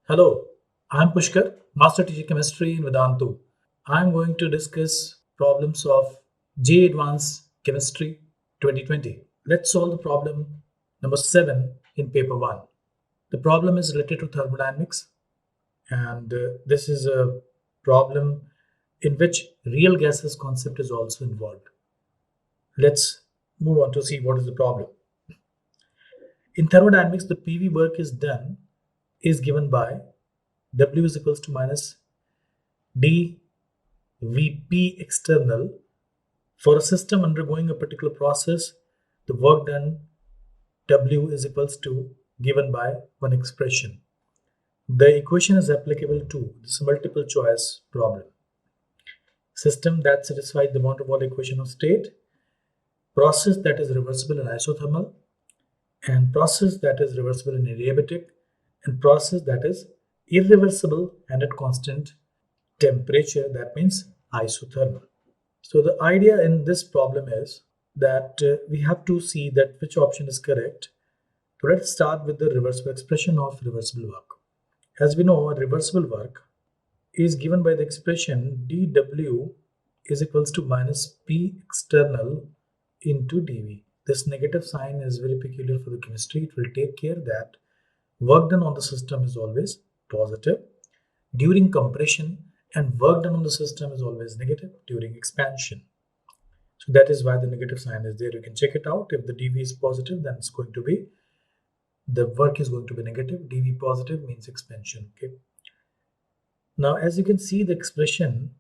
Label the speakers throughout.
Speaker 1: Hello, I'm Pushkar, Master Teacher Chemistry in Vedantu. I'm going to discuss problems of J Advanced Chemistry 2020. Let's solve the problem number 7 in paper 1. The problem is related to thermodynamics, and this is a problem in which real gases concept is also involved. Let's move on to see what is the problem. In thermodynamics, the PV work is given by W is equals to minus d Vp external. For a system undergoing a particular process, the work done W is equals to given by one expression. The equation is applicable to this multiple choice problem. System that satisfies the van der Waals equation of state, process that is reversible in isothermal, and process that is reversible in adiabatic, and process that is irreversible and at constant temperature, that means isothermal. So the idea in this problem is that we have to see that which option is correct. So let's start with the reversible expression of reversible work. As we know, reversible work is given by the expression dW is equals to minus P external into dV. This negative sign is very peculiar for the chemistry. It will take care that work done on the system is always positive during compression, and work done on the system is always negative during expansion. So that is why the negative sign is there. You can check it out. If the dV is positive, then it's going to be, the work is going to be negative. dV positive means expansion. Okay. Now, as you can see, the expression,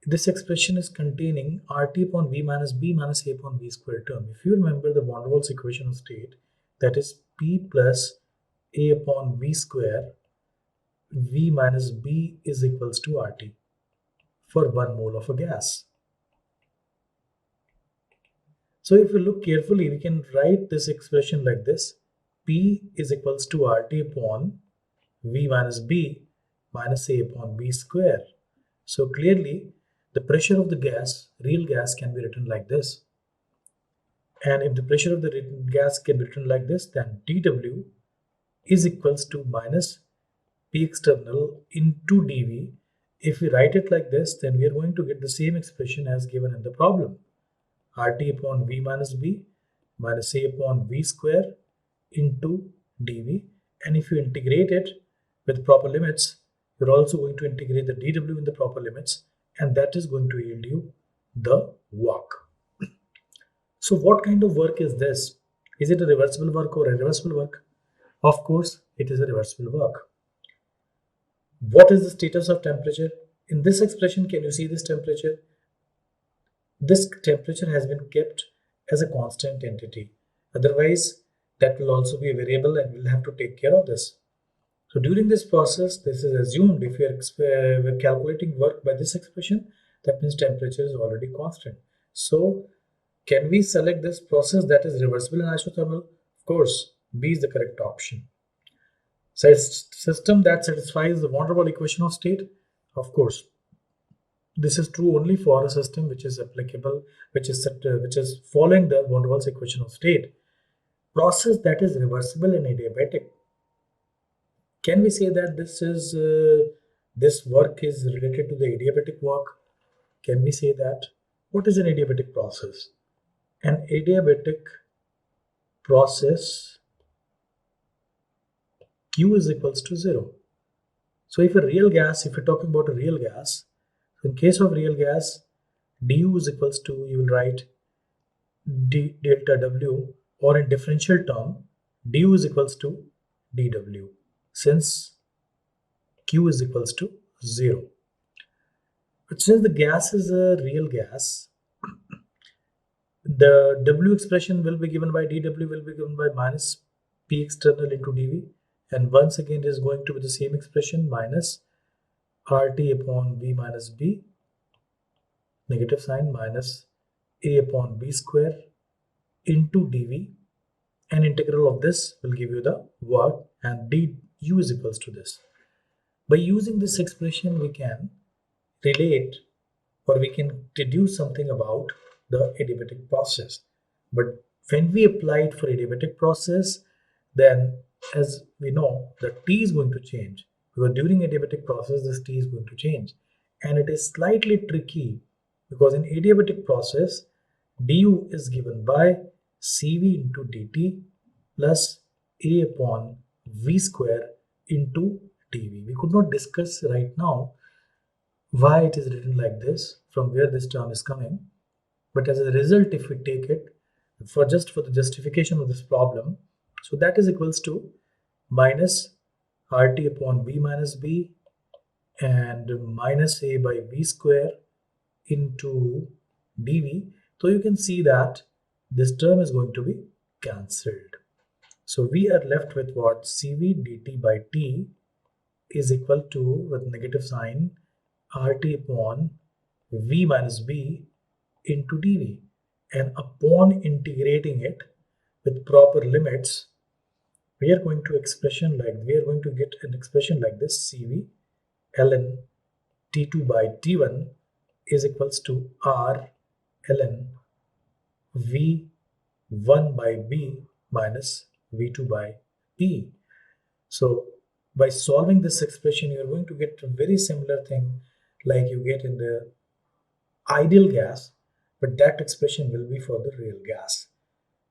Speaker 1: this expression is containing RT upon V minus B minus A upon V square term. If you remember the van der Waals equation of state, that is P plus A upon V square, V minus B is equals to RT for 1 mole of a gas. So if you look carefully, we can write this expression like this. P is equals to RT upon V minus B minus A upon B square. So clearly, the pressure of the gas, real gas, can be written like this. And if the pressure of the gas can be written like this, then dW is equals to minus P external into dV. If we write it like this, then we are going to get the same expression as given in the problem. RT upon V minus B minus A upon V square into dV. And if you integrate it with proper limits, you're also going to integrate the dW in the proper limits, and that is going to yield you the work. So what kind of work is this? Is it a reversible work or irreversible work? Of course, it is a reversible work. What is the status of temperature? In this expression, can you see this temperature? This temperature has been kept as a constant entity. Otherwise, that will also be a variable and we'll have to take care of this. So during this process, this is assumed. If we're calculating work by this expression, that means temperature is already constant. So can we select this process that is reversible and isothermal? Of course, B is the correct option. So system that satisfies the van der Waals equation of state? Of course, this is true only for a system which is applicable, which is following the van der Waals equation of state. Process that is reversible and adiabatic. Can we say that this work is related to the adiabatic work? Can we say that? What is an adiabatic process? An adiabatic process, Q is equals to 0. So if you're talking about a real gas, in case of real gas, du is equals to, you will write d delta W, or in differential term, du is equals to dW, since Q is equals to 0. But since the gas is a real gas, the W expression will be given by dW will be given by minus P external into dV, and once again it is going to be the same expression, minus RT upon V minus B, negative sign, minus A upon B square into dV, and integral of this will give you the work, and du is equals to this. By using this expression, we can relate, or we can deduce something about the adiabatic process. But when we apply it for adiabatic process, then as we know, the T is going to change. because during adiabatic process this T is going to change, and it is slightly tricky because in adiabatic process du is given by Cv into dt plus A upon V square into dV. We could not discuss right now why it is written like this, from where this term is coming, but as a result, if we take it for the justification of this problem, so that is equals to minus RT upon B minus B and minus A by V square into dV. So you can see that this term is going to be cancelled. So we are left with what? Cv dt by T is equal to, with negative sign, RT upon V minus B into dV. And upon integrating it with proper limits, we are going to get an expression like this: Cv ln T2 by T1 is equals to R ln V1 by B minus V2 by B. So by solving this expression, you are going to get a very similar thing like you get in the ideal gas, but that expression will be for the real gas.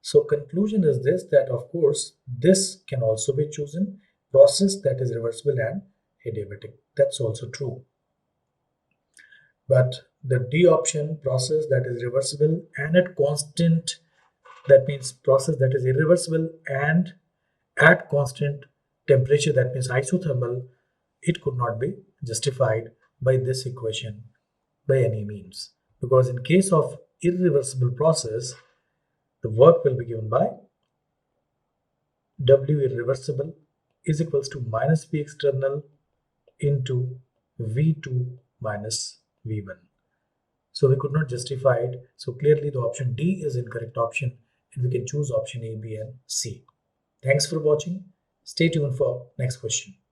Speaker 1: So conclusion is this, that of course this can also be chosen, process that is reversible and adiabatic. That's also true. But the D option, process that is reversible and at constant, that means process that is irreversible and at constant temperature, that means isothermal, it could not be justified by this equation by any means, because in case of irreversible process, the work will be given by W irreversible is equals to minus V external into V2 minus V1. So we could not justify it. So clearly the option D is incorrect option, and we can choose option A, B and C. Thanks for watching. Stay tuned for next question.